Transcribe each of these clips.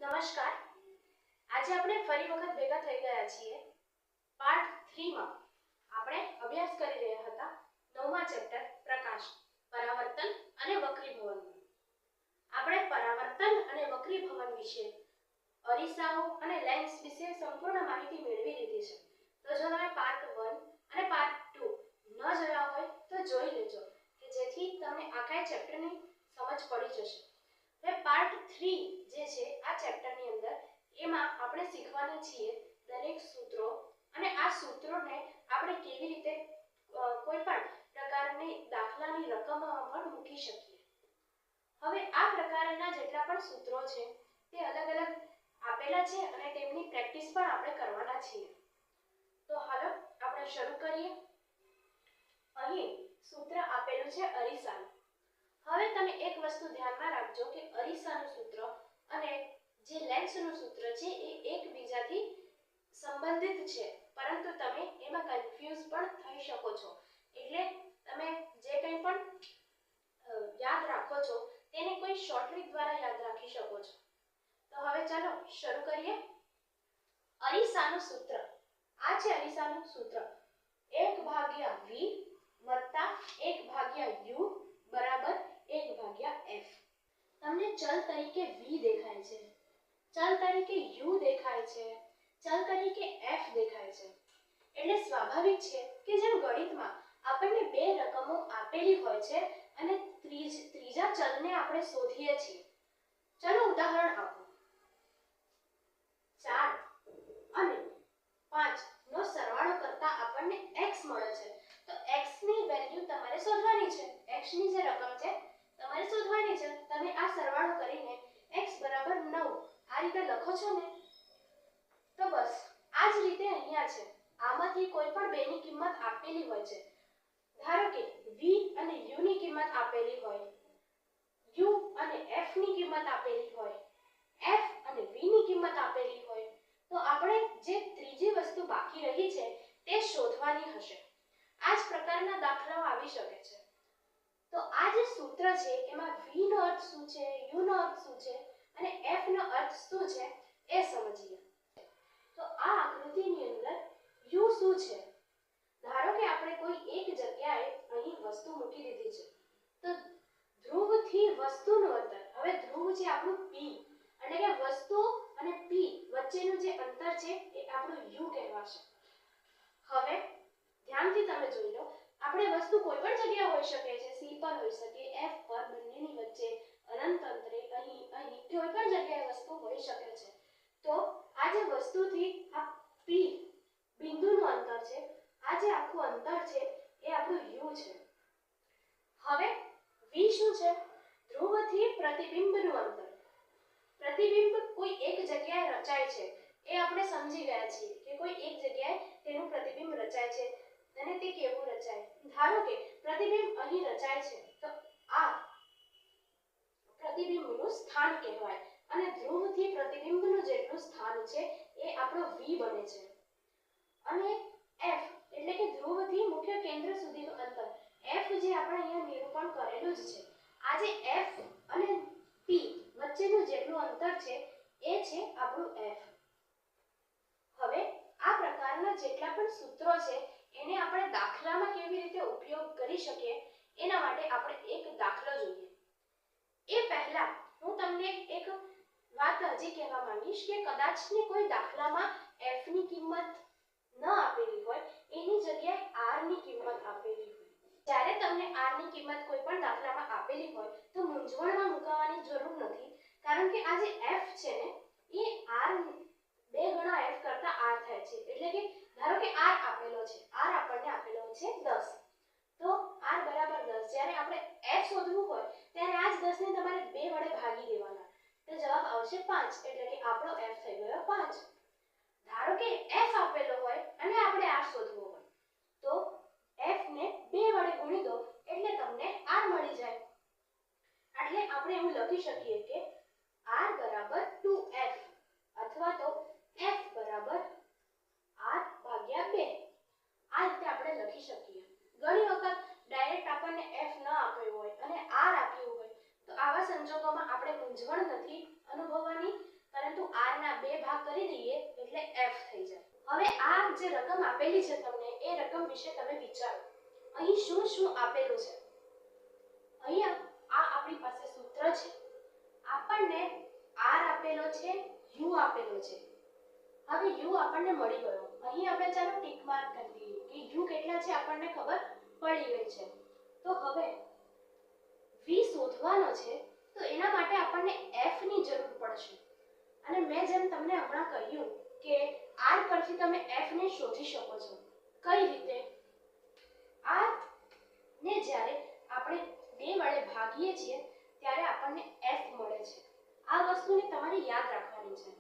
નમસ્કાર. આજે આપણે ફરી વખત ભેગા થઈ ગયા છીએ. પાર્ટ 3 માં આપણે અભ્યાસ કરી રહ્યા હતા 9મા ચેપ્ટર પ્રકાશ, પરાવર્તન અને વક્રીભવન. આપણે પરાવર્તન અને વક્રીભવન વિશે, અરીસાઓ અને લેન્સ વિશે સંપૂર્ણ માહિતી મેળવી લીધી છે. તો જો તમે પાર્ટ 1 અને પાર્ટ 2 ન જોયા હોય તો જોઈ લેજો કે જેથી તમને આખા ચેપ્ટરની સમજ પડી જશે. હવે પાર્ટ 3 જે છે આ ચેપ્ટરની અંદર એમાં આપણે શીખવાના છીએ દરેક સૂત્રો અને આ સૂત્રોને આપણે કેવી રીતે કોઈ પણ પ્રકારની દાખલાની રકમમાં પણ મૂકી શકીએ. હવે આ પ્રકારના જેટલા પણ સૂત્રો છે તે અલગ અલગ આપેલા છે અને તેમની પ્રેક્ટિસ પણ આપણે કરવાના છીએ. તો હાલો આપણે શરૂ કરીએ. અહીં સૂત્ર આપેલું છે અરીસાનું. હવે તમે એક વસ્તુ ધ્યાનમાં રાખજો કે અરીસાનું સૂત્ર અને જે લેન્સનું સૂત્ર છે એ એકબીજાથી સંબંધિત છે, પરંતુ તમે એમાં કન્ફ્યુઝ પણ થઈ શકો છો. એટલે તમે જે કંઈ પણ યાદ રાખો છો તેને કોઈ શોર્ટ ટ્રિક દ્વારા યાદ રાખી શકો છો. તો હવે ચાલો શરૂ કરીએ. અરીસાનું સૂત્ર આ છે. અરીસાનું સૂત્ર 1/v + 1/u બરાબર 1/f. તમને ચલ તરીકે v દેખાય છે, ચલ તરીકે u દેખાય છે, ચલ તરીકે f દેખાય છે. એટલે સ્વાભાવિક છે કે જેમ ગણિતમાં આપણને બે રકમો આપેલી હોય છે અને ત્રીજા ચલને આપણે શોધીએ છીએ. ચલો ઉદાહરણ આપો. 4 અને 5 નો સરવાળો કરતા આપણને x મળે છે. તો x ની વેલ્યુ તમારે શોધવાની છે. x ની જે રકમ છે તમારે શોધવાની છે. તમે આ સરવાળો કરીને x = 9 આ રીતે લખો છો ને, તો બસ આ જ રીતે અહીંયા છે. આમાંથી કોઈ પણ બેની કિંમત આપેલી હોય છે. ધારો કે v અને u ની કિંમત આપેલી હોય, u અને f ની કિંમત આપેલી હોય, f અને v ની કિંમત આપેલી હોય, તો આપણે જે ત્રીજી વસ્તુ બાકી રહી છે તે શોધવાની હશે. આ જ પ્રકારના દાખલાઓ આવી શકે છે. તો આ જે સૂત્ર છે એમાં v નો અર્થ શું છે, u નો અર્થ શું છે અને f નો અર્થ શું છે એ સમજીએ. તો આ આકૃતિની અંદર u શું છે? ધારો કે આપણે કોઈ એક જગ્યાએ અહીં વસ્તુ મૂકી દીધી છે. તો ધ્રુવથી વસ્તુનું અંતર, હવે ધ્રુવ છે આપણું p, એટલે કે વસ્તુ અને p વચ્ચેનું જે અંતર છે એ આપણું u કહેવાશે. હવે ધ્યાનથી તમે જોઈ લો, આપણે વસ્તુ કોઈ પણ જગ્યાએ હોઈ શકે છે, c પર હોઈ શકે, f પર, બંનેની વચ્ચે, અનંત અંતરે, અહીં કોઈ પણ જગ્યાએ વસ્તુ હોઈ શકે છે. તો આ જે વસ્તુથી આ p બિંદુનું અંતર છે, આ જે આખું અંતર છે એ આપણું u છે. હવે v શું છે? ધ્રુવથી પ્રતિબિંબનું અંતર. પ્રતિબિંબ કોઈ એક જગ્યાએ રચાય છે એ આપણે સમજી ગયા છીએ કે કોઈ એક જગ્યાએ તેનું પ્રતિબિંબ રચાય છે. અને તે કેવું રચાય? ધારો કે પ્રતિબિંબ અહીં રચાય છે, તો આ પ્રતિબિંબનું સ્થાન કહેવાય અને ધ્રુવથી પ્રતિબિંબનું જેટલું સ્થાન છે એ આપણો v બને છે. અને f એટલે કે ધ્રુવથી મુખ્ય કેન્દ્ર સુધીનું અંતર, f જે આપણે અહીંયા નિરૂપણ કરેલું જ છે. આ જે f અને p વચ્ચેનું જેટલું અંતર છે એ છે આપણું f. હવે આ પ્રકારના જેટલા પણ સૂત્રો છે એને આપણે દાખલામાં કેવી રીતે ઉપયોગ કરી શકીએ એના માટે આપણે એક દાખલો જોઈએ. એ પહેલા હું તમને એક વાત હજી કહેવા માંગીશ કે કદાચને કોઈ દાખલામાં f ની કિંમત ન આપેલી હોય, એની જગ્યાએ r ની કિંમત આપેલી હોય. જ્યારે તમને r ની કિંમત કોઈ પણ દાખલામાં આપેલી હોય તો મૂંઝવણમાં મુકાવાની જરૂર નથી, કારણ કે આ જે f છે ને એ r 2 ગણા f કરતા r થાય છે. એટલે કે ધારો કે r આપેલો છે, r આપણને આપેલો છે 10, તો r = 10. જ્યારે આપણે f શોધવું હોય ત્યારે આ જ 10 ને તમારે 2 વડે ભાગી દેવાના, તો જવાબ આવશે 5. એટલે કે આપણો f થઈ ગયો 5. ધારો કે f આપેલો હોય અને આપણે r શોધવું હોય, તો f ને 2 વડે ગુણી દો એટલે તમને r મળી જાય. એટલે આપણે એવું લખી શકીએ કે r = 2f અથવા તો f = r/2. આ રીતે આપણે લખી શકીએ. ઘણી વખત ડાયરેક્ટ આપણને f ન આપ્યો હોય અને r આપ્યું હોય, તો આવા સંજોગોમાં આપણે મૂંઝવણ નથી અનુભવવાની, પરંતુ આ કરી દઈએ એટલે f થઈ જાય. હવે આ જે રકમ આપેલી છે તમને એ રકમ વિશે તમે વિચારો. અહીં શું શું આપેલું છે? અહીંયા આ આપણી પાસે સૂત્ર છે. આપણને r આપેલો છે, u આપેલો છે. હવે u આપણને મળી ગયો. અહીં આપણે ચાલો ટિક માર્ક કરી દઈએ કે u કેટલા છે આપણને ખબર પડી ગઈ છે. તો હવે v શોધવાનો છે તો એના માટે આપણને f ની જરૂર પડશે. અને મેં જેમ તમને હમણાં કહ્યું કે r પરથી તમે f ને શોધી શકો છો. કઈ રીતે? r ને જ્યારે આપણે 2 વડે ભાગીએ છીએ ત્યારે આપણને f મળે છે. આ વસ્તુને તમારે યાદ રાખવાની છે.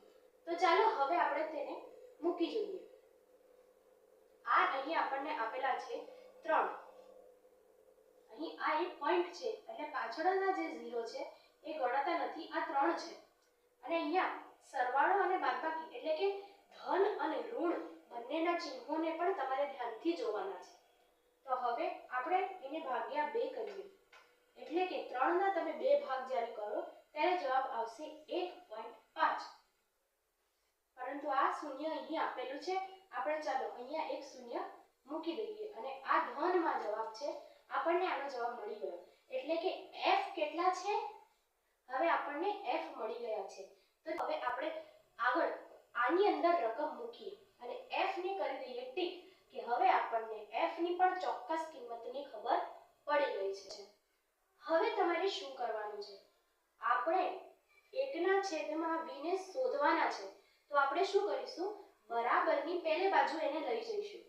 તો ચાલો હવે આપણે તેને મૂકી જોઈએ. આ અહીં આપણને આપેલા છે 3. અહીં આ એક પોઈન્ટ છે એટલે પાછળના જે 0 છે એ ગણાતા નથી. આ 3 છે. અને અહીંયા સરવાળો અને બાદબાકી એટલે કે ધન અને ઋણ બંનેના ચિહ્નોને પણ તમારે ધ્યાનથી જોવાના છે. તો હવે આપણે એને ભાગ્યા 2 કરીએ એટલે કે 3 ના તમે 2 ભાગ જ્યારે કરો ત્યારે જવાબ આવશે 1.5. પરંતુ આ શૂન્ય અહીં આપેલું છે. આપણે ચાલો અહીંયા એક શૂન્ય મૂકી દઈએ અને આ ધનમાં જવાબ છે. આપણને આનો જવાબ મળી ગયો એટલે કે f કેટલા છે? હવે આપણને f મળી ગયા છે. તો હવે આપણે આગળ આની અંદર રકમ મૂકીએ અને f ને કરી દઈએ ટિક કે હવે આપણને f ની પણ ચોક્કસ કિંમતની ખબર પડી ગઈ છે. હવે તમારે શું કરવાનું છે? આપણે 1/v ને શોધવાના છે. તો આપણે શું કરીશું? બરાબરની પહેલી બાજુ એને લઈ જઈશું.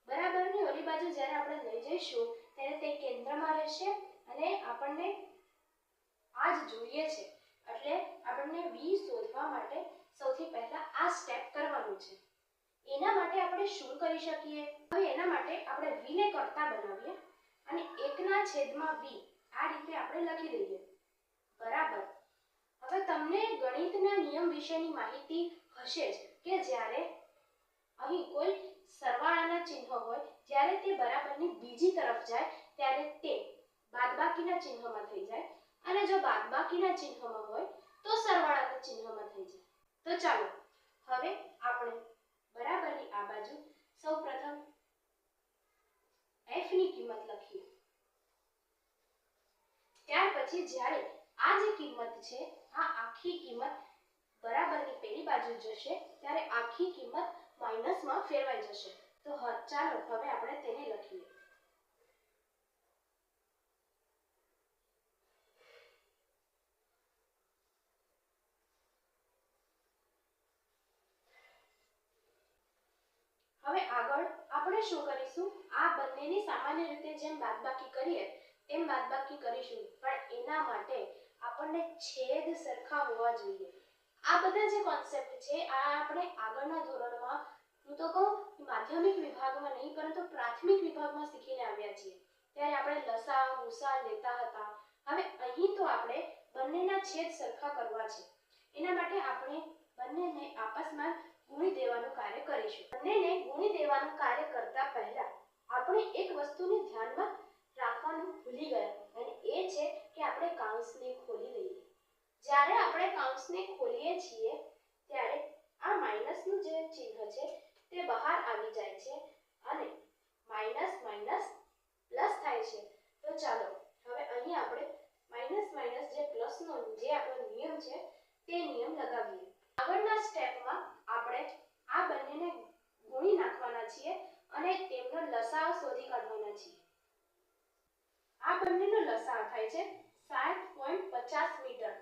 બરાબરની ઓલી બાજુ જ્યારે આપણે લઈ જઈશું ત્યારે તે કેન્દ્રમાં રહેશે અને આપણને આ જ જોઈએ છે. એટલે આપણને v શોધવા માટે સૌથી પહેલા આ સ્ટેપ કરવાનું છે. એના માટે આપણે શું કરી શકીએ? હવે એના માટે આપણે v ને કરતા બનાવીએ અને 1/v આ રીતે આપણે લખી દઈએ બરાબર. હવે તમને ગણિતના નિયમ વિશેની માહિતી હશે જ કે જ્યારે અહીં કોઈ સરવાળાના ચિહ્ન હોય જ્યારે તે બરાબરની બીજી તરફ જાય ત્યારે તે બાદબાકીના ચિહ્નમાં થઈ જાય અને જો બાદબાકીના ચિહ્નમાં હોય તો સરવાળાના ચિહ્નમાં થઈ જાય. તો ચાલો હવે આપણે બરાબરની આ બાજુ સૌપ્રથમ f ની કિંમત લખીએ. ત્યાર પછી જ્યારે આ જે કિંમત છે આ આખી કિંમત બરાબરની પેલી બાજુ જશે ત્યારે આખી કિંમત માઈનસમાં ફેરવાઈ જશે. તો ચાલો હવે આપણે તેને લખીએ. હવે આગળ આપણે શું કરીશું? આ બંનેની સામાન્ય રીતે જેમ બાદબાકી કરીએ તેમ બાદબાકી કરીશું, પણ એના માટે આપણને છેદ સરખા હોવા જોઈએ. આ બધા જે કોન્સેપ્ટ છે આ આપણે આગળના ધોરણમાં હું તો કહું માધ્યમિક વિભાગમાં નહીં પરંતુ પ્રાથમિક વિભાગમાં શીખીને આવ્યા છીએ. ત્યારે આપણે લસા ભૂસા લેતા હતા. હવે અહીં તો આપણે બંનેના છેદ સરખા કરવા છે. એના માટે આપણે બંનેને આપસમાં ગુણી દેવાનું કાર્ય કરીશું. બંનેને ગુણી દેવાનું કાર્ય કરતા પહેલા આપણે એક વસ્તુને ધ્યાનમાં રાખવાનું ભૂલી ગયા અને એ છે કે આપણે કૌંસને ખોલી દઈએ. જ્યારે આપણે કૌંસને ખોલીએ છીએ ત્યારે આ માઈનસનું જે ચિહ્ન છે તે બહાર આવી જાય છે અને માઈનસ માઈનસ પ્લસ થાય છે. તો ચાલો હવે અહીં આપણે માઈનસ માઈનસ જે પ્લસનો જે આપણો નિયમ છે તે નિયમ લગાવીએ. આગળના સ્ટેપમાં આપણે આ બંનેને ગુણી નાખવાના છીએ અને તેમનો લસાઅ શોધી કાઢવાના છીએ. આ બંનેનો લસાઅ થાય છે 60.50 મીટર.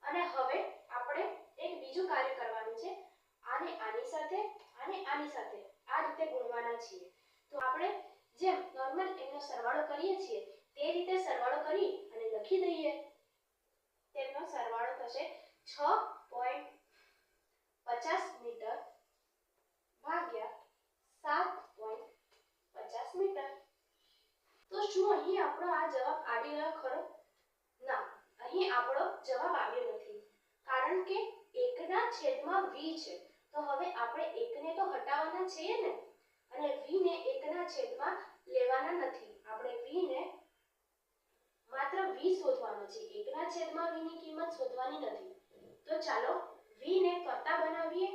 અને હવે આપણે એક બીજું કાર્ય કરવાનું છે. આને આની સાથે અને આની સાથે આ રીતે ગુણવાના છીએ. તો આપણે જેમ નોર્મલ એનો સરવાળો કરીએ છીએ તે રીતે સરવાળો કરી અને લખી દઈએ. તેમનો સરવાળો થશે 6.50 મીટર ભાગ્યા 7.50 મીટર. તો શું અહીં આપણો આ જવાબ આવી ગયો ખરો? ના, અહીં આપણો જવાબ આવ્યો નથી કારણ કે 1/v છે. તો હવે આપણે 1 ને તો હટાવવાના છીએ ને અને v ને 1/માં લેવાના નથી. આપણે v ને માત્ર v શોધવાનો છે. 1/v ની કિંમત શોધવાની નથી. તો ચાલો v ને કરતા બનાવીએ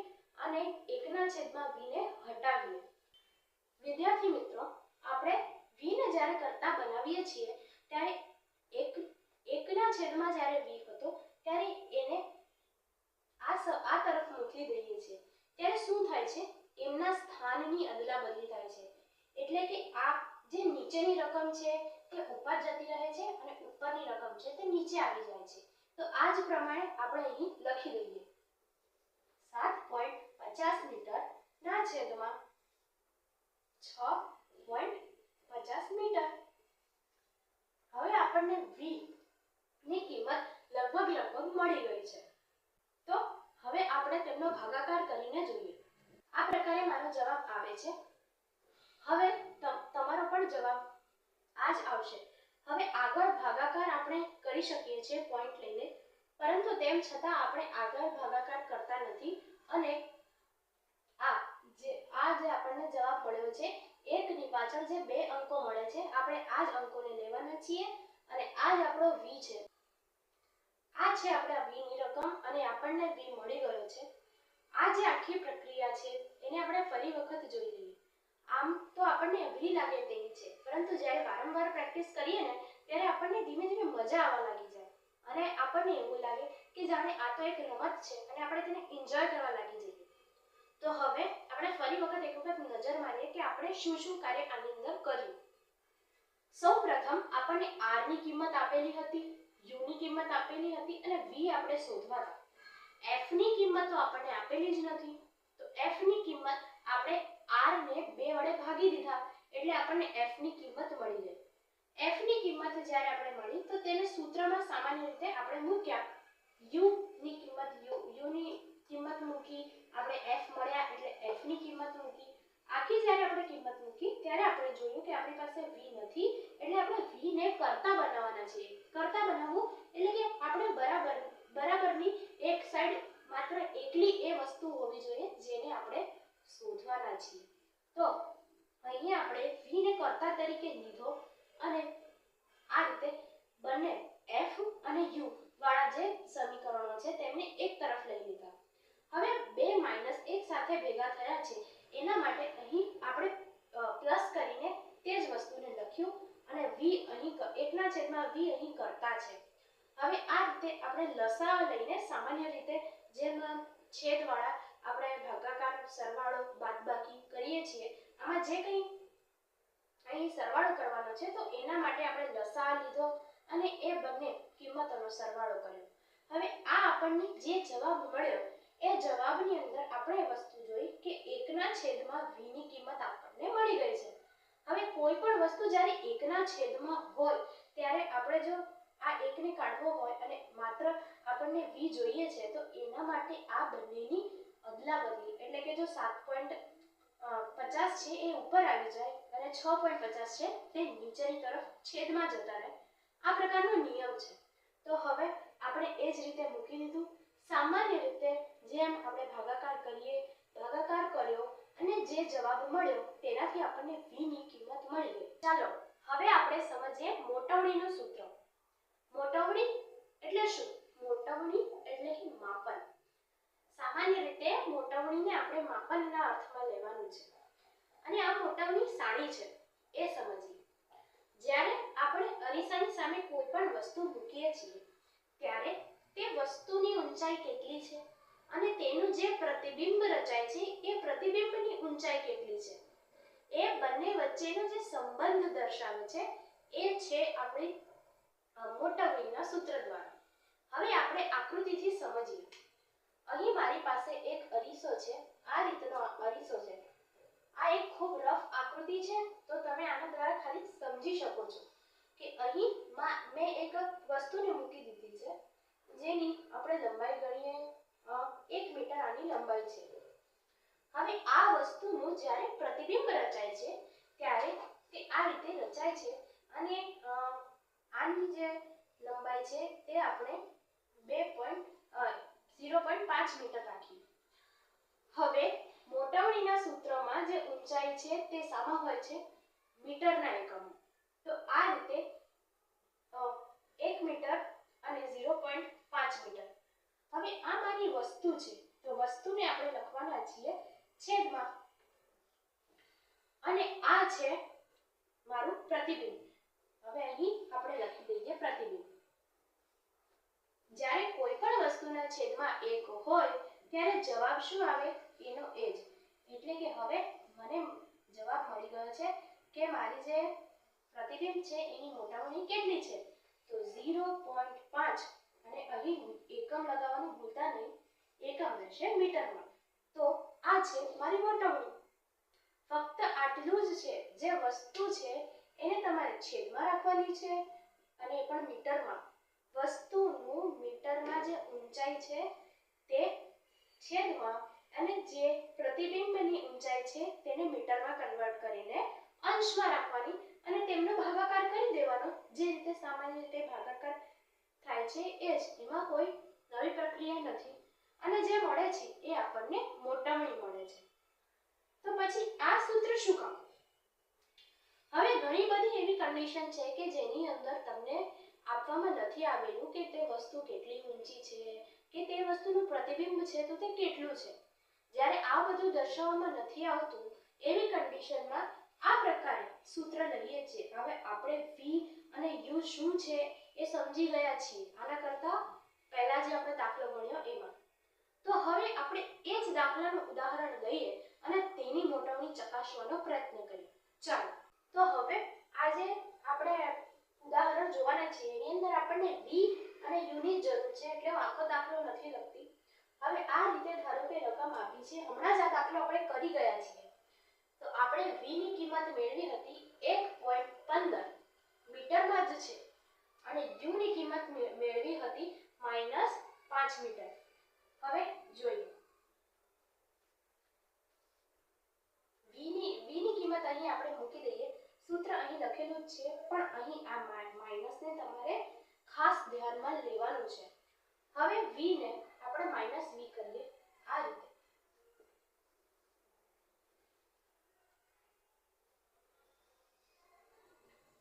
અને 1/v ને હટાવીએ. વિદ્યાર્થી મિત્રો, આપણે v ને જ્યારે કરતા બનાવીએ છીએ ત્યારે 1/માં જ્યારે v હતો ત્યારે એને આ તરફ મોકલી દઈએ છીએ ત્યારે શું થાય છે? એમના સ્થાનની અદલા બદલી થાય છે. એટલે કે આ જે નીચેની રકમ છે તે ઉપર જતી રહે છે અને ઉપરની રકમ છે તે નીચે આવી જાય છે. તો આ જ પ્રમાણે આપણે અહીં લખી દઈએ 7.50 મીટર ના છેદમાં 6.50 મીટર. હવે આપણને v ની કિંમત લગભગ મળી ગઈ છે. તો હવે આપણે તેમનો ભાગાકાર કરીને જોઈએ. આ પ્રકારે મારો જવાબ આવે છે. હવે તમારો પણ જવાબ આ જ આવશે. હવે આગળ ભાગાકાર આપણે કરી શકીએ છીએ પોઈન્ટ લઈને, પરંતુ તેમ છતાં આપણે આગળ ભાગાકાર કરતા નથી અને આ જે આપણને જવાબ મળ્યો છે 1 ની પાછળ જે 2 અંકો મળે છે આપણે આ જ અંકોને લેવાના છીએ અને આ જ આપણો v છે. આ છે આપણા v ની રકમ અને આપણને v મળી ગયો છે. આ જે આખી પ્રક્રિયા છે એને આપણે ફરી વખત જોઈ લઈએ. આમ તો આપણને અઘરી લાગે તેવી છે, પરંતુ જ્યારે વારંવાર પ્રેક્ટિસ કરીએ ને ત્યારે આપણને ધીમે ધીમે મજા આવવા લાગી જાય અને આપણને એવું લાગે કે જાણે આ તો એક રમત છે અને આપણે તેને એન્જોય કરવા લાગી જઈએ. તો હવે આપણે ફરી વખત એક વખત નજર મારીએ કે આપણે શું શું કાર્ય આની અંદર કર્યું. સૌપ્રથમ આપણને r ની કિંમત આપેલી હતી, u ની કિંમત આપેલી હતી અને v આપણે શોધવા હતા. f ની કિંમત તો આપણને આપેલી જ નથી, તો f ની કિંમત આપણે r ને 2 વડે ભાગી દીધા એટલે આપણને f ની કિંમત મળી ગઈ. f ની કિંમત જ્યારે આપણે મળી તો તેને સૂત્રમાં સામાન્ય રીતે આપણે મૂક્યા. u ની કિંમત મૂકી, આપણે f મળ્યા એટલે f ની કિંમત મૂકી. આખી જ્યારે આપણે કિંમત મૂકી ત્યારે આપણે જોયું કે આપણી પાસે v નથી એટલે આપણે v ને કરતા બનાવવાના છે. કરતા બનાવવું એટલે કે આપણે બરાબરની એક સાઈડ માત્ર એકલી એ વસ્તુ હોવી જોઈએ જેને આપણે શોધવાના છીએ. તો અહીંયા આપણે v ને કરતા તરીકે લીધો અને આ રીતે બંને f અને u વાળા જે સમીકરણો છે તેમને એક તરફ લઈ લીધા. હવે 2 માઈનસ એક સાથે ભેગા થયા છે એના માટે અહીં આપણે પ્લસ કરીને તે જ વસ્તુને લખ્યું અને v અહીં 1/v અહીં કરતા છે. હવે આ રીતે આપણે લસાઅ લઈને સામાન્ય રીતે જેમ છેદવાળા આપણે ભાગાકાર, સરવાળો, બાદબાકી કરીએ છીએ, આમાં જે કંઈ અહીં સરવાળો કરવાનો છે તો એના માટે આપણે લસાઅ લીધો અને એ બંને કિંમતોનો સરવાળો કર્યો. હવે આ આપણને જે જવાબ મળ્યો એ જવાબની અંદર આપણે વસ્તુ જોઈ કે 1/v ની કિંમત આપણને મળી ગઈ છે. હવે કોઈ પણ વસ્તુ જ્યારે 1/માં હોય ત્યારે આપણે જો આ 1 ને કાઢવો હોય અને માત્ર આપણને v જોઈએ છે તો એના માટે આ બંનેની અદલા બદલી એટલે કે જો 7.50 છે એ ઉપર આવી જાય અને 6.50 છે તે નીચેની તરફ છેદમાં જતા રહે. આ પ્રકારનો નિયમ છે. તો હવે આપણે એ જ રીતે મૂકી દીધું. સામાન્ય રીતે જેમ આપણે ભાગાકાર કર્યો અને જે જવાબ મળ્યો તેનાથી આપણને v ની કિંમત મળી ગઈ. ચાલો હવે આપણે સમજીએ મોટવણીનું સૂત્ર. મોટવણી એટલે શું? મોટવણી એટલે માપન. સામાન્ય રીતે મોટવણીને આપણે માપનના અર્થમાં લેવાનું છે અને આ મોટવણી સાણી છે એ સમજીએ. જ્યારે આપણે અરીસાની સામે કોઈ પણ વસ્તુ મૂકીએ છીએ ત્યારે તે વસ્તુની ઊંચાઈ કેટલી છે અને તેનું જે પ્રતિબિંબ રચાય છે એ પ્રતિબિંબની ઊંચાઈ કેટલી છે એ બંને વચ્ચેનો જે સંબંધ દર્શાવે છે એ છે આપણી મોટવણીના સૂત્ર દ્વારા. હવે આપણે આકૃતિથી સમજીએ. અહીં મારી પાસે એક અરીસો છે. આ રીતનો અરીસો છે. આ એક ખૂબ રફ આકૃતિ છે તો તમે આના દ્વારા ખાલી સમજી શકો છો કે અહીં મેં એક વસ્તુને મૂકી દીધી છે જેની આપણે લંબાઈ ગણીએ 1 મીટર આની લંબાઈ છે. હવે આ વસ્તુનું જ્યારે પ્રતિબિંબ રચાય છે ત્યારે તે આ રીતે રચાય છે અને આની જે લંબાઈ છે તે આપણે 0.5 મીટર રાખી. હવે મોટવણીના સૂત્રમાં જે ઊંચાઈ છે તે સામા હોય છે મીટરના એકમો. તો આ રીતે 1 મીટર અને 0.5 મીટર. હવે આ મારી વસ્તુ છે તો વસ્તુને આપણે લખવાના છીએ આ છે મારું પ્રતિબિંબ. હવે અહીં આપણે લખી દઈએ પ્રતિબિંબ. જ્યારે કોઈ પણ વસ્તુના છેદમાં 1 હોય ત્યારે જવાબ શું આવે? એનો એ જ. એટલે કે હવે મને જવાબ મળી ગયો છે કે મારી જે પ્રતિબિંબ છે એની મોટામણી કેટલી છે? તો 0.5 અને અહીં એકમ લગાવવાનું ભૂલતા નહીં. એકમ રહેશે મીટરમાં. તો આ છે મારી મોટામણી. ફક્ત આટલું જ છે. જે વસ્તુ છે એને તમારે છેદમાં રાખવાની છે અને એ પણ મીટરમાં. વસ્તુનું મીટરમાં જે ઊંચાઈ છે તે છેદમાં અને જે પ્રતિબિંબની ઊંચાઈ છે તેને મીટરમાં કન્વર્ટ કરીને અંશમાં રાખવાની અને તેમનો ભાગાકાર કરી દેવાનો. જે રીતે સામાન્ય રીતે ભાગાકાર થાય છે એ જ. એમાં કોઈ નવી પ્રક્રિયા નથી અને જે મળે છે એ આપણને મોટામણી મળે છે. તો પછી આ સૂત્ર શું કામ? હવે ઘણી બધી એવી કન્ડિશન છે કે જેની અંદર તમને આપવામાં નથી આવેલું કે તે વસ્તુ કેટલી ઊંચી છે કે તે વસ્તુનું પ્રતિબિંબ છે તો તે કેટલું છે. જ્યારે આ બધું દર્શાવવામાં નથી આવતું એવી કન્ડિશનમાં આ પ્રકારે સૂત્ર લઈએ છીએ. હવે આપણે v અને u શું છે એ સમજી ગયા છીએ આના કરતા પહેલા જે આપણે દાખલો ગણ્યો એમાં. તો હવે આપણે એ જ દાખલાનું ઉદાહરણ લઈએ અને તેની મોટામણી ચકાસવાનો પ્રયત્ન કરીએ. ચાલો તો હવે આજે આપણે ઉદાહરણ જોવાના છે. એની અંદર આપણને v અને u ની જરૂર છે એટલે હું આખો દાખલો નથી લખતી. હવે આ રીતે ધારો કે રકમ આપી છે. હમણાં જ આ દાખલો આપણે કરી ગયા છીએ. તો આપણે v ની કિંમત મેળવી હતી 1.15 મીટરમાં જ છે અને u ની કિંમત મેળવી હતી -5 મીટર. હવે જોઈએ v ની કિંમત અહીં આપણે મૂકી દઈએ. સૂત્ર અહીં લખેલું જ છે પણ અહીં આ માઈનસને તમારે ખાસ ધ્યાનમાં લેવાનું છે. હવે v ને આપણે -v કરીએ આ રીતે.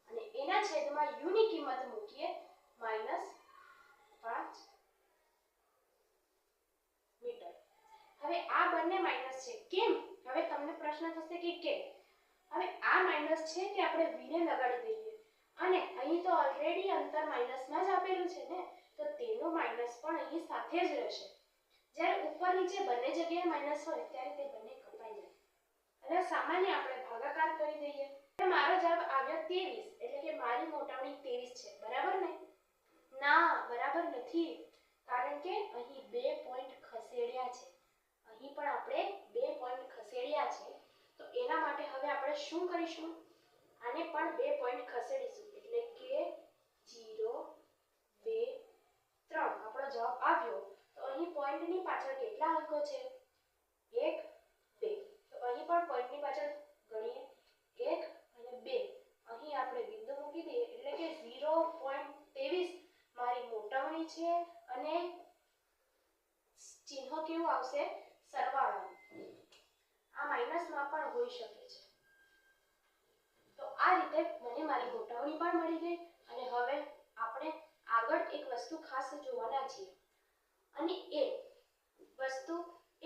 અને એના છેદમાં u ની કિંમત મૂકીએ -5 મીટર. હવે આ બંને માઈનસ છે. કેમ? હવે તમને પ્રશ્ન થશે કે કેમ? હવે આ માઈનસ છે તે આપણે v ને લગાડી દઈએ અને અહીં તો ઓલરેડી અંતર માઈનસમાં જ આપેલું છે ને, તો તેનો માઈનસ પણ અહીં સાથે જ રહેશે. જ્યારે ઉપર નીચે બંને જગ્યાએ માઈનસ હોય ત્યારે તે બંને કપાઈ જાય અને સામાન્ય આપણે ભાગાકાર કરી દઈએ. મારો જવાબ આવ્યો 23 એટલે કે મારી મોટામણી 23 છે. બરાબર ને? ના, બરાબર નથી. કારણ કે અહીં 2 પોઈન્ટ ખસેડ્યા છે. અહીં પણ આપણે 2 પોઈન્ટ ખસેડ્યા છે. તો એના માટે હવે આપણે શું કરીશું? આને પણ 2 પોઈન્ટ ખસેડીશું એટલે કે 0 2 3 આપણો જવાબ આવ્યો. તો અહીં પોઈન્ટની પાછળ કેટલા અંકો છે? 1 2. તો અહીં પણ પોઈન્ટની પાછળ ગણીએ 1 અને 2. અહીં આપણે બિંદુ મૂકી દઈએ એટલે કે 0.23 મારી મોટામણી છે અને ચિહ્ન કેવું આવશે? સરવાળો. આ માઈનસમાં પણ હોઈ શકે છે. તો આ રીતે મને મારી મોટામણી પણ મળી ગઈ અને હવે આપણે આગળ એક વસ્તુ ખાસ જોવાના છીએ અને એ વસ્તુ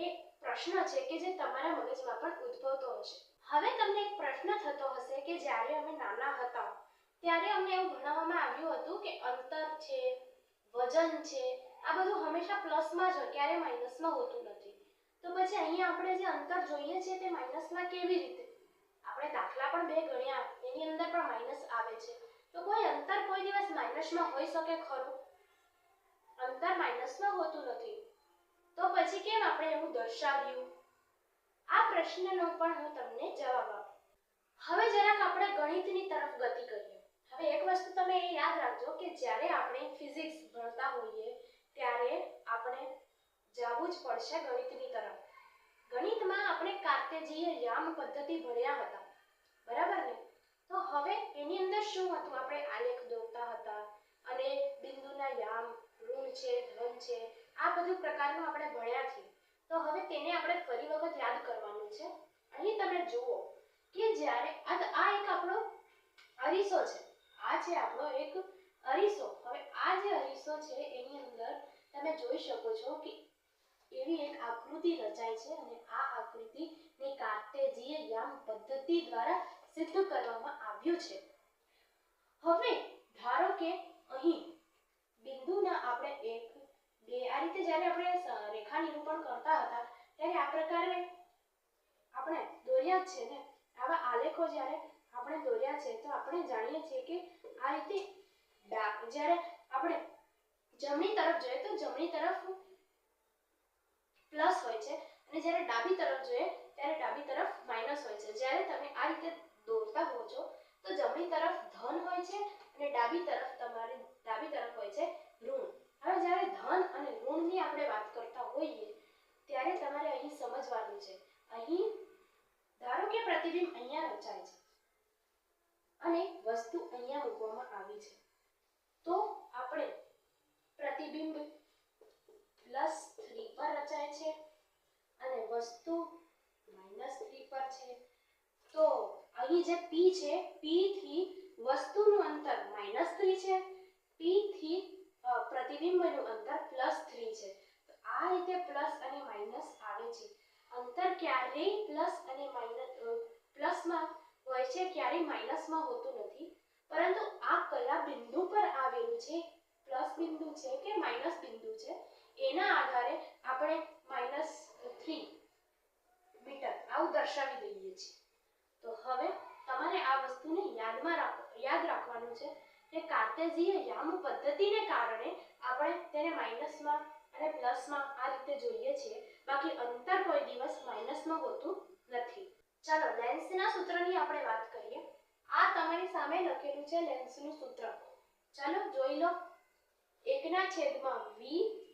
એક પ્રશ્ન છે કે જે તમારા મગજમાં પણ ઉદ્ભવતો હશે. હવે તમને એક પ્રશ્ન થતો હશે કે જ્યારે અમે નાના હતા ત્યારે અમને એવું ભણાવવામાં આવ્યું હતું કે અંતર છે, વજન છે, આ બધું હંમેશા પ્લસમાં જ હોય, ક્યારે માઈનસમાં હોતું નથી. તો પછી અહીંયા આપણે જે અંતર જોઈએ છે તે માઈનસમાં કેવી રીતે? આપણે દાખલા પણ 2 ગણ્યા એની અંદર પણ માઈનસ આવે છે. તો કોઈ અંતર કોઈ દિવસ માઈનસમાં હોઈ શકે ખરું? અંતર માઈનસમાં હોતું નથી. તો પછી કેમ આપણે એવું દર્શાવ્યું? આ પ્રશ્નનો પણ હું તમને જવાબ આપું. હવે જરાક આપણે ગણિતની તરફ ગતિ કરીએ. હવે એક વસ્તુ તમે એ યાદ રાખજો કે જ્યારે આપણે ફિઝિક્સ ભણતા હોઈએ ત્યારે આપણે જવું જ પડશે ગણિતની તરફ. ગણિતમાં આપણે કાર્ટેશિયન યામ પદ્ધતિ ભણ્યા હતા. બરાબર ને? તો હવે એની અંદર શું હતું? આપણે આલેખ દોરતા હતા અને બિંદુના યામ, ઋણ છે, ધન છે, આ બધું પ્રકારનું આપણે ભણ્યા છીએ. તો હવે તેને આપણે ફરી વખત યાદ કરવાનું છે. અહીં તમે જુઓ કે જ્યારે આ એક આપણો અરીસો છે. આ છે આપણો એક અરીસો. હવે આ જે અરીસો છે એની અંદર તમે જોઈ શકો છો કે એવી એક આકૃતિ રચાય છે અને આ આકૃતિની કાર્ટેશિયન યામ પદ્ધતિ દ્વારા સિદ્ધ કરવામાં આવ્યું છે. હવે ધારો કે અહીં બિંદુના આપણે 1 2 આ રીતે જ્યારે આપણે રેખા નિરૂપણ કરતા હતા ત્યારે આ પ્રકારે આપણે દોર્યા છે ને. આવા આલેખો જ્યારે આપણે દોર્યા છે તો આપણે જાણીએ છીએ કે આ રીતે જ્યારે આપણે જમણી તરફ જોઈએ તો જમણી તરફ પ્લસ હોય છે અને જ્યારે ડાબી તરફ જોઈએ ત્યારે ડાબી તરફ માઈનસ હોય છે. જ્યારે તમે આ રીતે દોરતા હો છો તો જમણી તરફ ધન હોય છે અને ડાબી તરફ હોય છે ઋણ. હવે જ્યારે ધન અને ઋણની આપણે વાત કરતા હોઈએ ત્યારે તમારે અહીં સમજવાનું છે. અહીં ધારો કે પ્રતિબિંબ અહીંયા રચાય છે અને વસ્તુ અહીંયા મૂકવામાં આવી છે તો આપણે પ્રતિબિંબ +3 પર રચાય છે અને વસ્તુ -3 પર છે. તો અહીં જે p છે p થી વસ્તુનું અંતર -3 છે, p થી પ્રતિબિંબનું અંતર +3 છે. તો આ રીતે પ્લસ અને માઈનસ આવે છે. અંતર ક્યારેય પ્લસ અને માઈનસ પ્લસમાં હોય છે, ક્યારેય માઈનસમાં હોતું નથી. પરંતુ આ કયા બિંદુ પર આવેલું છે, પ્લસ બિંદુ છે કે માઈનસ બિંદુ છે, એના આધારે આપણે -3 મીટર આવું દર્શાવી દઈએ છીએ. તો હવે તમારે આ વસ્તુને યાદ રાખવાનું છે કે કાર્ટેશિયન યામ પદ્ધતિને કારણે આપણે તેને માઈનસમાં અને પ્લસમાં આ રીતે જોઈએ છીએ. બાકી અંતર કોઈ દિવસ માઈનસમાં હોતું નથી. ચાલો લેન્સના સૂત્રની આપણે વાત કરીએ. આ તમારી સામે લખેલું છે લેન્સનું સૂત્ર. ચાલો જોઈ લો. 1/v -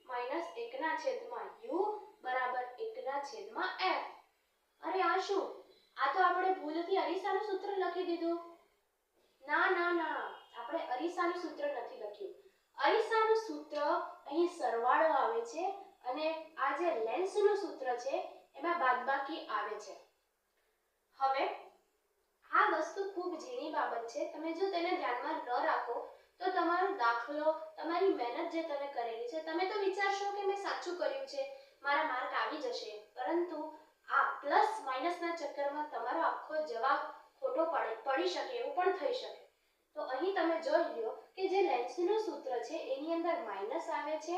1/u = 1/f. અરે આ શું? આ તો આપણે ભૂલથી અરીસાનું સૂત્ર લખી દીધું. ના ના ના, આપણે અરીસાનું સૂત્ર નથી લખ્યું. અરીસાનું સૂત્ર અહીં સરવાળો આવે છે અને આ જે લેન્સનું સૂત્ર છે એમાં બાદબાકી આવે છે. હવે આ વસ્તુ ખૂબ ઝીણી બાબત છે. તમે જો તેને ધ્યાનમાં ન રાખો તો તમારો દાખલો, તમારી મહેનત જે તમે કરેલી છે, તમે તો વિચારશો કે મેં સાચું કર્યું છે, મારા માર્ક આવી જશે. પરંતુ આ પ્લસ માઈનસના ચક્કરમાં તમારો આખો જવાબ ખોટો પડી શકે, એવું પણ થઈ શકે. તો અહીં તમે જોઈ લો કે જે લેન્સનું સૂત્ર છે એની અંદર માઈનસ આવે છે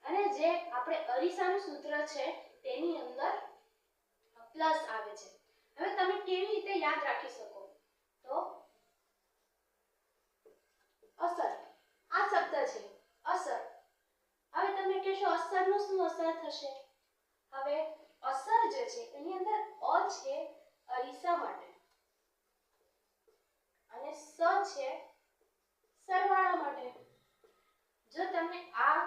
અને જે આપણે અરીસાનું સૂત્ર છે તેની અંદર પ્લસ આવે છે. હવે તમે કેવી રીતે યાદ રાખી શકો? તો અસર, આ શબ્દ છે અસર. હવે તમે કહેશો અસરનું શું અસર થશે? હવે અસર જે છે એની અંદર અ છે અરીસા માટે અને સ છે સરવાળા માટે. જો તમે આ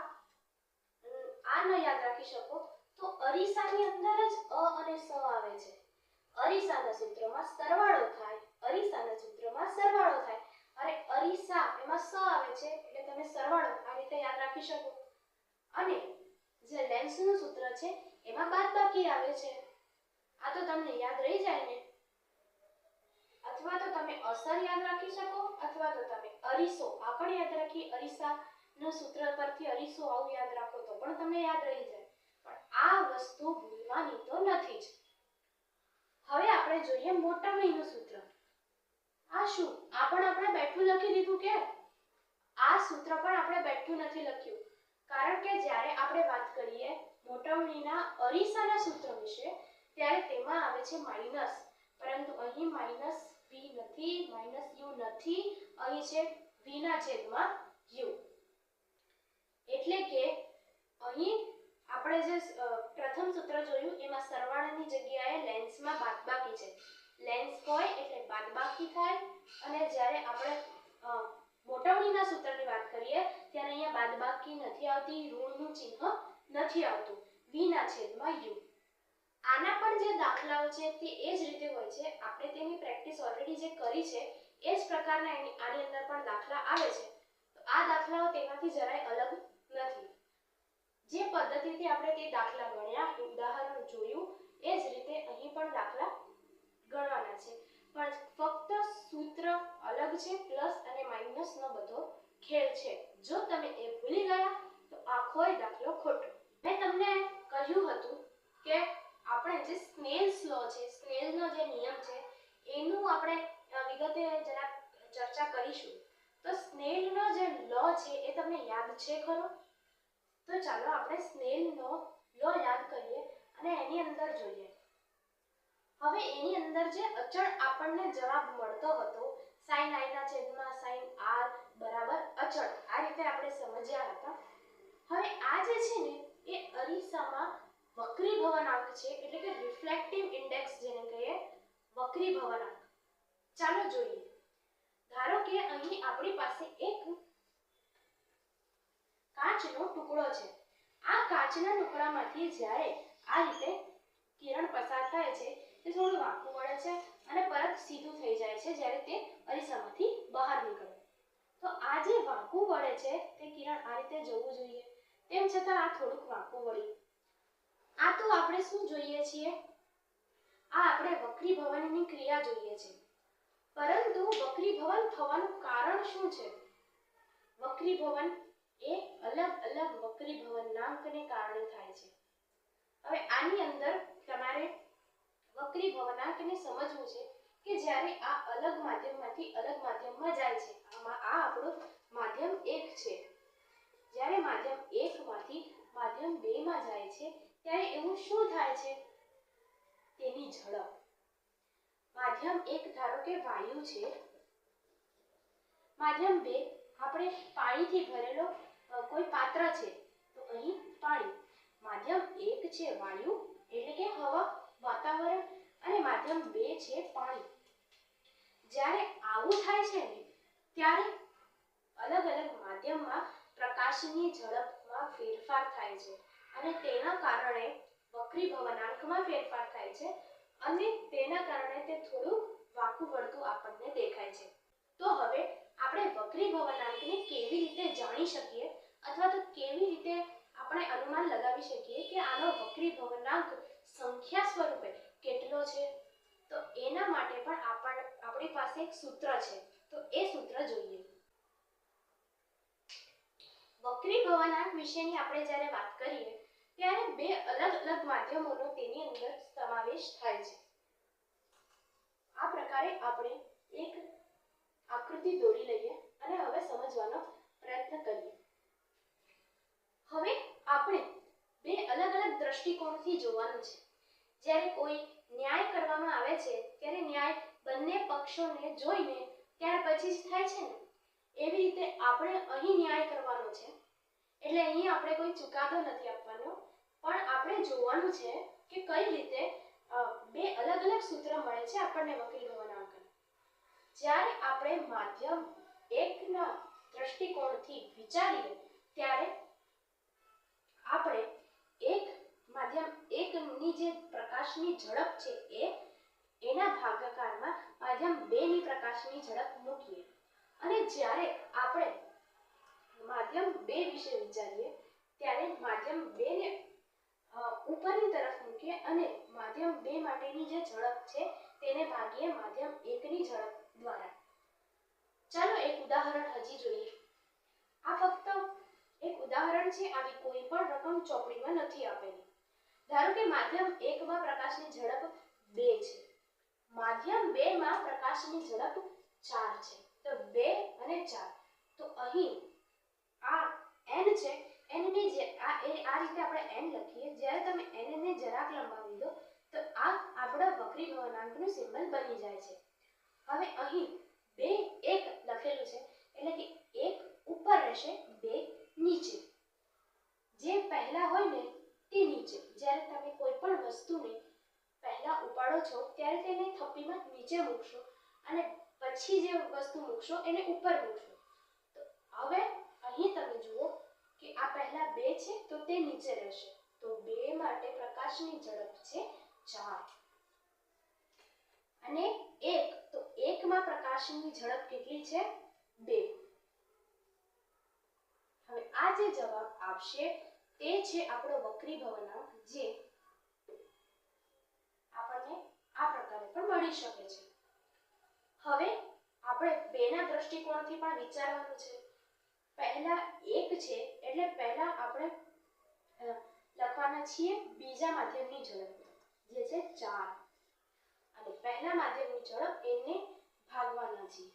ન યાદ રાખી શકો તો અરીસાની અંદર જ અ અને સ આવે છે. અરીસાના સૂત્રમાં સરવાળો થાય, અરીસાના સૂત્રમાં સરવાળો થાય. અરે અરીસા એમાં સ આવે છે એટલે તમે સરવાળો આ રીતે યાદ રાખી શકો. અને જે લેન્સનું સૂત્ર છે એમાં બાદબાકી આવે છે. આ તો તમને યાદ રહી જાય ને. અથવા તો તમે અસર યાદ રાખી શકો અથવા તો તમે અરીસો આ પણ યાદ રાખી, અરીસાનું સૂત્ર પરથી અરીસો આવું યાદ રાખો તો પણ તમને યાદ રહી જાય. પણ આ વસ્તુ ભૂલવાની તો નથી જ. હવે આપણે જોઈએ મોટવણીનું સૂત્ર. આ શું? આ પણ આપણે બેઠું લખી દીધું કે? આ સૂત્ર પણ આપણે બેઠું નથી લખ્યું. કારણ કે જ્યારે આપણે વાત કરીએ મોટવણીના અરીસાના સૂત્ર વિશે ત્યારે તેમાં આવે છે માઈનસ. પરંતુ અહીં -v નથી, -u નથી, અહીં છે v/u. એટલે કે અહીં આપણે જે પ્રથમ સૂત્ર જોયું એમાં સરવાળાની જગ્યાએ લેન્સમાં બાદબાકી છે. લેન્સ હોય એટલે બાદબાકી થાય અને જ્યારે આપણે મોટવણીના સૂત્રની વાત કરીએ ત્યારે અહીંયા બાદબાકી નથી આવતી, ઋણનું ચિહ્ન નથી આવતું, v/u. આના પણ જે દાખલાઓ છે તે એ જ રીતે હોય છે. આપણે તેની પ્રેક્ટિસ ઓલરેડી જે કરી છે એ જ પ્રકારના આની અંદર પણ દાખલા આવે છે. તો આ દાખલાઓ તેનાથી જરાય અલગ નથી. જે પદ્ધતિથી આપણે તે દાખલા ગણ્યા, ઉદાહરણ જોયું, એ જ રીતે અહીં પણ દાખલા ગણવાના છે. પણ ફક્ત સૂત્ર અલગ છે, પ્લસ અને માઈનસનો બધો ખેલ છે. જો તમે એ ભૂલી ગયા તો આખોય દાખલો ખોટો. મેં તમને કહ્યું હતું કે આપણે જે સ્નેલ્સ લો છે, સ્નેલનો જે નિયમ છે એનું આપણે વિગતે જરા ચર્ચા કરીશું. તો સ્નેલનો જે લો છે એ તમને યાદ છે ખરો? તો ચાલો આપણે સ્નેલનો લો યાદ કરીએ અને એની અંદર જોઈએ. હવે એની અંદર જે અચળ આપણને જવાબ મળતો હતો sin i ના છેદમાં sin r બરાબર અચળ, આ રીતે આપણે સમજ્યા હતા. હવે આ જે છે ને એ અરીસામાં વક્રીભવનાંક છે, એટલે કે રિફ્લેક્ટિવ ઇન્ડેક્સ જેને કહીએ, વક્રીભવનાંક. ચાલો જોઈએ. ધારો કે અહીં આપણી પાસે એક કાચનો ટુકડો છે. આ કાચના ટુકડામાંથી જ્યારે આ રીતે કિરણ પસાર થાય છે તે થોડું વાંકું વળે છે અને પરત સીધું થઈ જાય છે જ્યારે તે અરીસામાંથી બહાર નીકળે. તો આ જે વાંકું વળે છે તે કિરણ આ રીતે જવું જોઈએ, તેમ છતાં આ થોડુંક વાંકું વળ્યું. આ તો આપણે શું જોઈએ છીએ? આ આપણે વક્રીભવનની ક્રિયા જોઈએ છે. પરંતુ વક્રીભવન થવાનું કારણ શું છે? વક્રીભવન એ અલગ અલગ વક્રીભવનાંકને કારણે થાય છે. હવે આની અંદર તમારે વક્રીભવનાંકને સમજવું છે કે જ્યારે આ અલગ માધ્યમમાંથી અલગ માધ્યમમાં જાય છે. આ આપણું માધ્યમ 1 છે. જ્યારે માધ્યમ 1 માંથી માધ્યમ 2 માં જાય છે ત્યારે એવું શું થાય છે? તેની ઝડપ. માધ્યમ 1 ધારો કે વાયુ છે, માધ્યમ 2 આપણે પાણીથી ભરેલો કોઈ પાત્ર છે, તો અહીં પાણી. માધ્યમ 1 છે વાયુ એટલે કે હવા, વાતાવરણ, અને માધ્યમ 2 છે પાણી. જ્યારે આવું થાય છે ને ત્યારે અલગ અલગ માધ્યમમાં પ્રકાશની ઝડપમાં ફેરફાર થાય છે અને તેના કારણે વક્રીભવનાંકમાં ફેરફાર થાય છે અને તેના કારણે તે થોડું વાંકું વળતું આપણને દેખાય છે. તો હવે આપણે વક્રીભવનાંકને કેવી રીતે જાણી શકીએ અથવા તો કેવી રીતે આપણે અનુમાન લગાવી શકીએ કે આનો વક્રીભવનાંક સંખ્યા સ્વરૂપે કેટલો છે? તો એના માટે પણ આપણી પાસે એક સૂત્ર છે, તો એ સૂત્ર જોઈએ. વક્રીભવનાંક વિશેની આપણે જ્યારે વાત કરીએ ત્યારે બે અલગ અલગ માધ્યમોનો તેની અંદર સમાવેશ થાય છે. આ પ્રકારે આપણે એક આકૃતિ દોરી લઈએ અને હવે સમજવાનો પ્રયત્ન કરીએ. હવે આપણે બે અલગ અલગ દ્રષ્ટિકોણથી જોવાનું છે. જ્યારે કોઈ ન્યાય કરવામાં આવે છે ત્યારે ન્યાય બંને પક્ષોને જોઈને ત્યાર પછી જ થાય છે ને, એવી રીતે આપણે અહીં ન્યાય કરવાનો છે. એટલે અહીં આપણે કોઈ ચુકાદો નથી આપવાનો, પણ આપણે જોવાનું છે કે કઈ રીતે બે અલગ અલગ સૂત્ર મળે છે આપણને વક્રીભવનાંક. જ્યારે આપણે માધ્યમ 1 ના દ્રષ્ટિકોણથી વિચારીએ ત્યારે આપણે માધ્યમ 1 ની જે પ્રકાશની ઝડપ છે એના ભાગાકારમાં માધ્યમ 2 ની પ્રકાશની ઝડપ મૂકીએ અને જ્યારે આપણે માધ્યમ 2 વિશે વિચારીએ ત્યારે માધ્યમ 2 ને ઉપરની તરફ મૂકીએ અને માધ્યમ 2 માટેની જે ઝડપ છે તેને ભાગીએ માધ્યમ 1 ની ઝડપ દ્વારા. ચાલો એક ઉદાહરણ હજી જોઈએ. આ ફક્ત એક ઉદાહરણ છે, આવી કોઈ પણ રકમ ચોપડીમાં નથી આપેલી. ધારો કે માધ્યમ 1 માં પ્રકાશની ઝડપ 2 છે, માધ્યમ 2 માં પ્રકાશની ઝડપ 4 છે. તો 2 અને 4. તો અહીં આ n છે, n ની જે આ રીતે આપણે n લખીએ. જ્યારે તમે n ને જરાક લંબાવી દો તો આ આપણા વક્રીભવનાંકનું સિમ્બલ બની જાય છે. હવે અહીં 2 1 લખેલું છે એટલે કે 1 ઉપર રહેશે, 2 નીચે. જે પહેલા હોય ને તે નીચે. જ્યારે તમે કોઈ પણ વસ્તુને પહેલા ઉપાડો છો ત્યારે તેને થપ્પીમાં નીચે મૂકશો અને પછી જે વસ્તુ મૂકશો એને ઉપર મૂકશો. તો હવે અહીં તમે જુઓ કે આ પહેલા 2 છે તો તે નીચે રહેશે. તો 2 માટે પ્રકાશની ઝડપ છે 4 અને 1 તો 1 માં પ્રકાશની ઝડપ કેટલી છે? 2. હવે આ જે જવાબ આવશે તે છે આપણો વક્રીભવનાંક, જે આપણને આ પ્રકારે પણ મળી શકે છે. હવે આપણે 2 ના દ્રષ્ટિકોણથી પણ વિચારવાનું છે. પહેલા 1 છે એટલે પહેલા આપણે લખવાના છીએ બીજા માધ્યમની ઝડપ જે છે 4 અને પહેલા માધ્યમની ઝડપ એને ભાગવાના છીએ.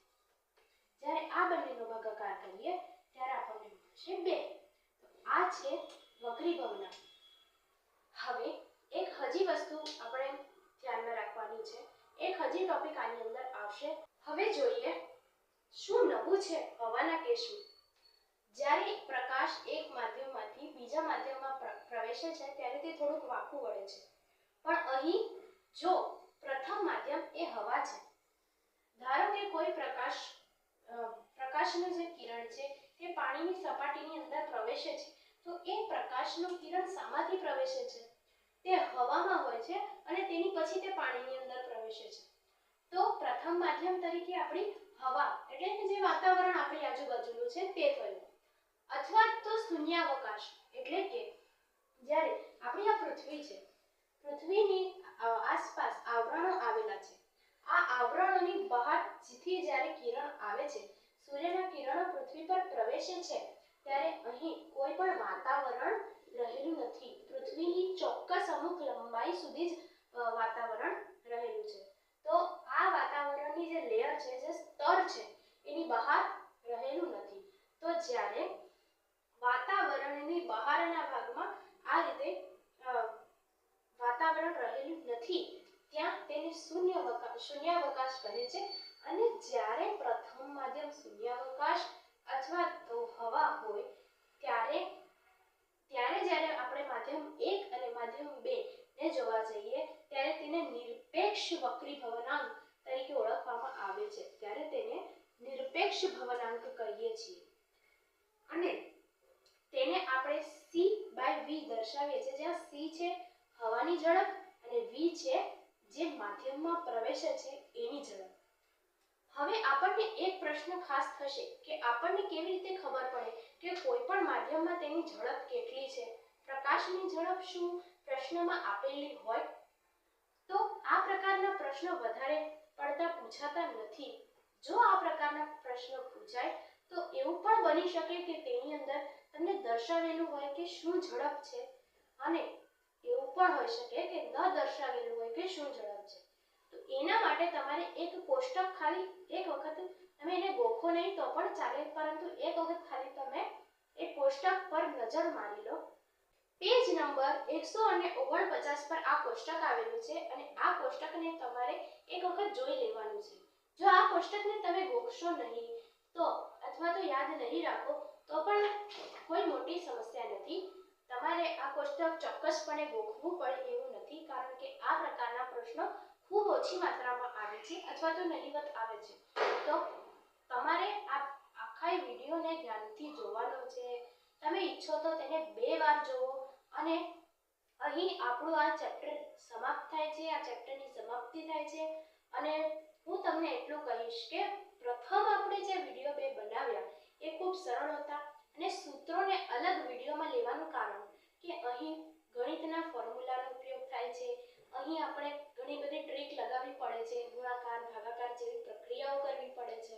જ્યારે આ બંનેનો ભાગાકાર કરીએ ત્યારે આપણને મળશે 2. આ છે વક્રી ભવનાંક. હવે એક હજી વસ્તુ આપણે ધ્યાનમાં રાખવાની છે. એક હજી ટોપિક આની અંદર આવશે. હવે જોઈએ શું નવું છે હવાના કેસમાં. જ્યારે પ્રકાશ એક માધ્યમમાંથી બીજા માધ્યમમાં પ્રવેશે છે ત્યારે તે થોડુંક વાંકું વળે છે. પણ અહીં જો પ્રથમ માધ્યમ એ હવા છે, ધારો કે કોઈ પ્રકાશનું જે કિરણ છે તે પાણીની સપાટીની અંદર પ્રવેશે છે, તો એ પ્રકાશનું કિરણ શામાંથી પ્રવેશે છે? તે હવામાં હોય છે અને તેની પછી તે પાણીની અંદર પ્રવેશે છે. તો પ્રથમ માધ્યમ તરીકે આપણી હવા એટલે કે જે વાતાવરણ આપણી આજુબાજુનું છે તે થયું. અથવા તો શૂન્યાવકાશ એટલે કે જ્યારે આપણી આ પૃથ્વી છે, પૃથ્વીની આસપાસ આવરણો આવેલા છે. આ આવરણોની બહારથી જ્યારે કિરણ આવે છે, સૂર્યના કિરણો પૃથ્વી પર પ્રવેશે છે, ત્યારે અહીં કોઈ પણ વાતાવરણ રહેલું નથી. પૃથ્વીની ચોક્કસ અમુક લંબાઈ સુધી જ વાતાવરણ રહેલું છે. તો આ વાતાવરણની જે લેયર છે, જે સ્તર છે, એની બહાર રહેલું નથી. તો જ્યારે વાતાવરણની બહારના ભાગમાં આ રીતે વાતાવરણ રહેલું નથી, ત્યાં તેને શૂન્યાવકાશ કહે છે. અને જ્યારે પ્રથમ માધ્યમ શૂન્યાવકાશ અથવા તો હવા હોય ત્યારે જ્યારે આપણે માધ્યમ 1 અને માધ્યમ 2 ને જોવા જઈએ ત્યારે તેને નિરપેક્ષ વક્રી ભવનાંક તરીકે ઓળખવામાં આવે છે. ત્યારે તેને નિરપેક્ષ ભવનાંક કહીએ છીએ અને તેને આપણે c/v દર્શાવીએ છીએ, જ્યાં c છે હવાની ઝડપ અને v છે જે માધ્યમમાં પ્રવેશે છે એની ઝડપ. હવે આપણને એક પ્રશ્ન ખાસ થશે કે આપણને કેવી રીતે ખબર પડે કે કોઈ પણ માધ્યમમાં તેની ઝડપ કેટલી છે? પ્રકાશની ઝડપ શું પ્રશ્નમાં આપેલી હોય? તો આ પ્રકારના પ્રશ્નો વધારે પડતા પૂછાતા નથી. જો આ પ્રકારના પ્રશ્નો પૂછાય તો એવું પણ બની શકે કે તેની અંદર તમને દર્શાવેલું હોય કે શું ઝડપ છે અને એવું પણ હોઈ શકે કે ન દર્શાવેલું હોય કે શું ઝડપ છે. તો એના માટે તમારે એક કોષ્ટક ખાલી એક વખત તમે એને ગોખો નહીં તો પણ ચાલે, પરંતુ એક વખત ખાલી તમે એ કોષ્ટક પર નજર મારી લો. પેજ નંબર 149 પર આ કોષ્ટક આવેલું છે અને આ કોષ્ટકને તમારે એક વખત જોઈ લેવાનું છે. જો આ કોષ્ટકને તમે ગોખશો નહીં તો અથવા તો યાદ નહીં રાખો તો પણ કોઈ મોટી સમસ્યા નથી. તમારે આ કોષ્ટક ચોક્કસપણે ગોખવું પડે એવું નથી, કારણ કે આ પ્રકારના પ્રશ્નો ખૂબ ઓછી માત્રામાં આવે છે અથવા તો નહિવત આવે છે. તો તમારે આ આખા વિડીયોને ધ્યાનથી જોવાનો છે. તમે ઈચ્છો તો તેને 2 વાર જુઓ અને અહીં આપણું આ ચેપ્ટર સમાપ્ત થાય છે. આ ચેપ્ટરની સમાપ્તિ થાય છે અને હું તમને એટલું કહીશ કે પ્રથમ આપણે જે વિડીયો 2 બનાવ્યા એ ખૂબ સરળ હતા અને સૂત્રોને અલગ વિડીયોમાં લેવાનું કારણ કે અહીં ગણિતના ફોર્મ્યુલાનો ઉપયોગ થાય છે. અહીં આપણે ઘણી બધી ટ્રીક લગાવવી પડે છે, ગુણાકાર ભાગાકાર જેવી પ્રક્રિયાઓ કરવી પડે છે.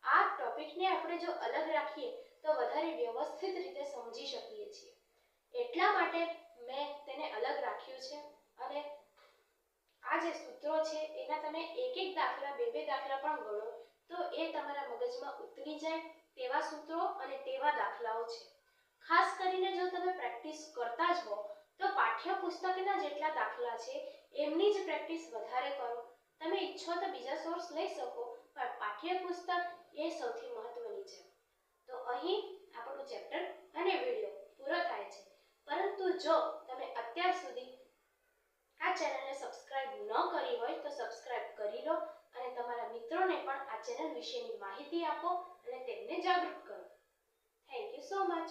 આ ટોપિકને આપણે જો અલગ રાખીએ તો વધારે વ્યવસ્થિત રીતે સમજી શકીએ છીએ. એટલા માટે મેં તેને અલગ રાખ્યું છે અને આ જે સૂત્રો છે એના તમે એક દાખલા 2 દાખલા પણ ગણો તો એ તમારા મગજમાં ઉતરી જાય તેવા સૂત્રો અને તેવા દાખલાઓ છે. ખાસ કરીને જો તમે પ્રેક્ટિસ કરતા જ હો તો પાઠ્યપુસ્તકના જેટલા દાખલા છે એમની જ પ્રેક્ટિસ વધારે કરો. તમે ઈચ્છો તો બીજા સોર્સ લઈ શકો, પણ પાઠ્યપુસ્તક એ સૌથી મહત્વની છે. તો અહીં આપણું ચેપ્ટર અને વિડીયો પૂરો થાય છે. પરંતુ જો તમે અત્યાર સુધી આ ચેનલને સબસ્ક્રાઇબ ન કરી હોય તો સબસ્ક્રાઇબ કરી લો અને તમારા મિત્રોને પણ આ ચેનલ વિશેની માહિતી આપો અને તેમને જાગૃત કરો. Thank you so much.